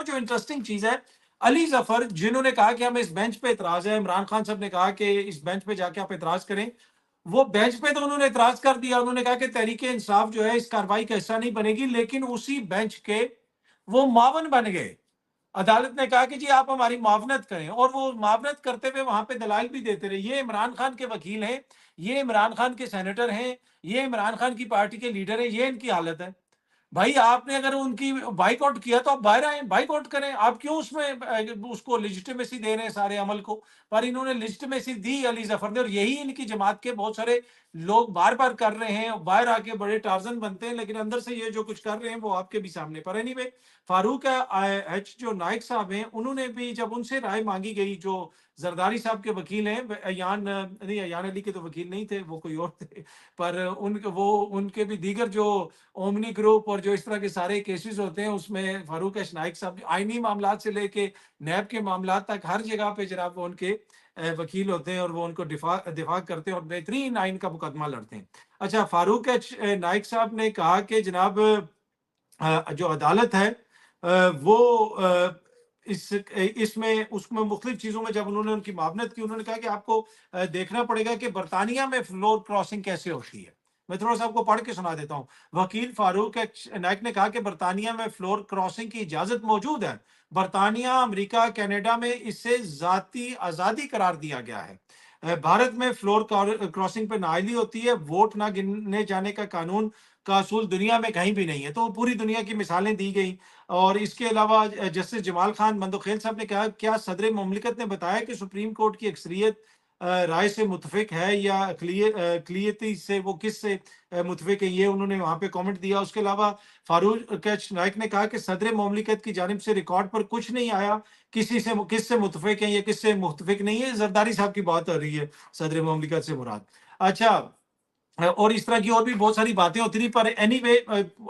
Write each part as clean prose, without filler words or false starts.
جو انٹرسٹنگ چیز ہے، علی ظفر جنہوں نے کہا کہ ہمیں اس بینچ پہ اعتراض ہے، عمران خان صاحب نے کہا کہ اس بینچ پہ جا کے آپ اعتراض کریں، وہ بینچ پہ تو انہوں نے اعتراض کر دیا، انہوں نے کہا کہ تحریک انصاف جو ہے اس کارروائی کا حصہ نہیں بنے گی، لیکن اسی بینچ کے وہ معاون بن گئے۔ عدالت نے کہا کہ جی آپ ہماری معاونت کریں، اور وہ معاونت کرتے ہوئے وہاں پہ دلائل بھی دیتے رہے، یہ عمران خان کے وکیل ہیں، یہ عمران خان کے سینیٹر ہیں، یہ عمران خان کی پارٹی کے لیڈر ہیں، یہ ان کی حالت ہے۔ بھائی آپ نے اگر ان کی بائک آؤٹ کیا تو آپ باہر آئیں، بائک آؤٹ کریں، آپ کیوں اس میں اس کو لیجٹمیسی دے رہے ہیں سارے عمل کو؟ پر انہوں نے لیجٹمیسی دی علی ظفر نے، اور یہی ان کی جماعت کے بہت سارے لوگ بار بار کر رہے ہیں، باہر آ کے بڑے ٹارزن بنتے ہیں، لیکن اندر سے یہ جو کچھ کر رہے ہیں وہ آپ کے بھی سامنے پر اینی وے۔ فاروق ایچ جو نائک صاحب ہیں، انہوں نے بھی جب ان سے رائے مانگی گئی، جو زرداری صاحب کے وکیل ہیں، ایان علی کے تو وکیل نہیں تھے، وہ کوئی اور تھے، پر ان کے بھی دیگر جو اومنی گروپ اور جو اس طرح کے سارے کیسز ہوتے ہیں، اس میں فاروق ایچ نائک صاحب آئینی معاملات سے لے کے نیب کے معاملات تک ہر جگہ پہ جناب وہ ان کے وکیل ہوتے ہیں، اور وہ ان کو دفاع کرتے ہیں اور بہترین آئین کا مقدمہ لڑتے ہیں۔ اچھا، فاروق ایچ نائک صاحب نے کہا کہ جناب جو عدالت ہے وہ اس میں مختلف چیزوں میں جب انہوں نے ان کی معاونت کی، انہوں نے کہا کہ آپ کو دیکھنا پڑے گا کہ برطانیہ میں فلور کراسنگ کیسے ہوتی ہے۔ میں تھوڑا سا آپ کو پڑھ کے سنا دیتا ہوں۔ وکیل فاروق ایچ نائک نے کہا کہ برطانیہ میں فلور کراسنگ کی اجازت موجود ہے، برطانیہ، امریکہ، کینیڈا میں اسے ذاتی آزادی قرار دیا گیا ہے۔ بھارت میں فلور کراسنگ پہ نااہلی ہوتی ہے، ووٹ نہ گنے جانے کا قانون کا اصول دنیا میں کہیں بھی نہیں ہے۔ تو پوری دنیا کی مثالیں دی گئیں، اور اس کے علاوہ جسٹس جمال خان مندوخیل صاحب نے کہا کیا صدر مملکت نے بتایا کہ سپریم کورٹ کی اکثریت رائے سے متفق ہے یا اقلیتی سے، وہ کس سے متفق ہے، یہ انہوں نے وہاں پہ کامنٹ دیا۔ اس کے علاوہ فاروق ایچ نائک نے کہا کہ صدر مملکت کی جانب سے ریکارڈ پر کچھ نہیں آیا کس سے متفق ہیں یا کس سے متفق نہیں ہے، زرداری صاحب کی بات ہو رہی ہے صدر مملکت سے مراد۔ اچھا، اور اس طرح کی اور بھی بہت ساری باتیں ہوتی رہی، پر اینی وے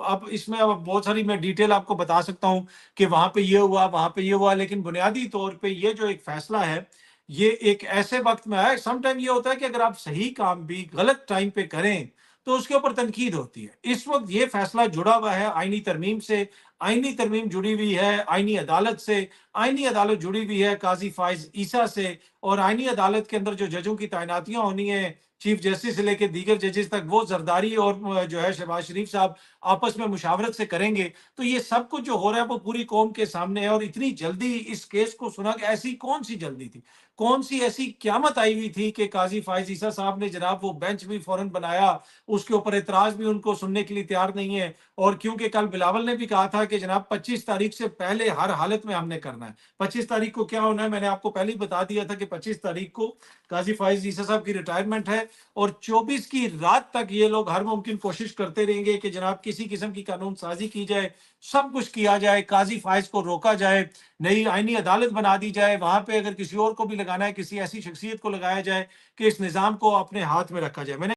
اب اس میں بہت ساری میں ڈیٹیل آپ کو بتا سکتا ہوں کہ وہاں پہ یہ ہوا، وہاں پہ یہ ہوا، لیکن بنیادی طور پہ یہ جو ایک فیصلہ ہے، یہ ایک ایسے وقت میں آیا۔ سم ٹائم یہ ہوتا ہے کہ اگر آپ صحیح کام بھی غلط ٹائم پہ کریں تو اس کے اوپر تنقید ہوتی ہے۔ اس وقت یہ فیصلہ جڑا ہوا ہے آئینی ترمیم سے، آئینی ترمیم جڑی ہوئی ہے آئینی عدالت سے، آئینی عدالت جڑی ہوئی ہے قاضی فائز عیسیٰ سے، اور آئینی عدالت کے اندر جو ججوں کی تعیناتیاں ہونی ہیں، چیف جسٹس سے لے کے دیگر ججز تک، وہ زرداری اور جو ہے شہباز شریف صاحب آپس میں مشاورت سے کریں گے۔ تو یہ سب کچھ جو ہو رہا ہے وہ پوری قوم کے سامنے ہے، اور اتنی جلدی اس کیس کو سنا کہ ایسی کون سی جلدی تھی، کون سی ایسی قیامت آئی ہوئی تھی کہ قاضی فائز عیسیٰ صاحب نے جناب وہ بینچ بھی فوراً بنایا، اس کے اوپر اعتراض بھی ان کو سننے کے لیے تیار نہیں ہے، اور کیونکہ کل بلاول نے بھی کہا تھا کہ جناب 25 تاریخ سے پہلے ہر حالت میں ہم نے کرنا ہے۔ 25 تاریخ کو کیا ہونا ہے، میں نے آپ کو پہلے ہی بتا دیا تھا کہ 25 تاریخ کو قاضی فائز عیسیٰ صاحب کی ریٹائرمنٹ ہے، اور 24 کی رات تک یہ لوگ ہر ممکن کوشش کرتے رہیں گے کہ جناب کسی قسم کی قانون سازی کی جائے، سب کچھ کیا جائے، قاضی فائز کو روکا جائے، نئی آئینی عدالت بنا دی جائے، وہاں پہ اگر کسی اور کو بھی لگانا ہے، کسی ایسی شخصیت کو لگایا جائے کہ اس نظام کو اپنے ہاتھ میں رکھا جائے۔ میں نے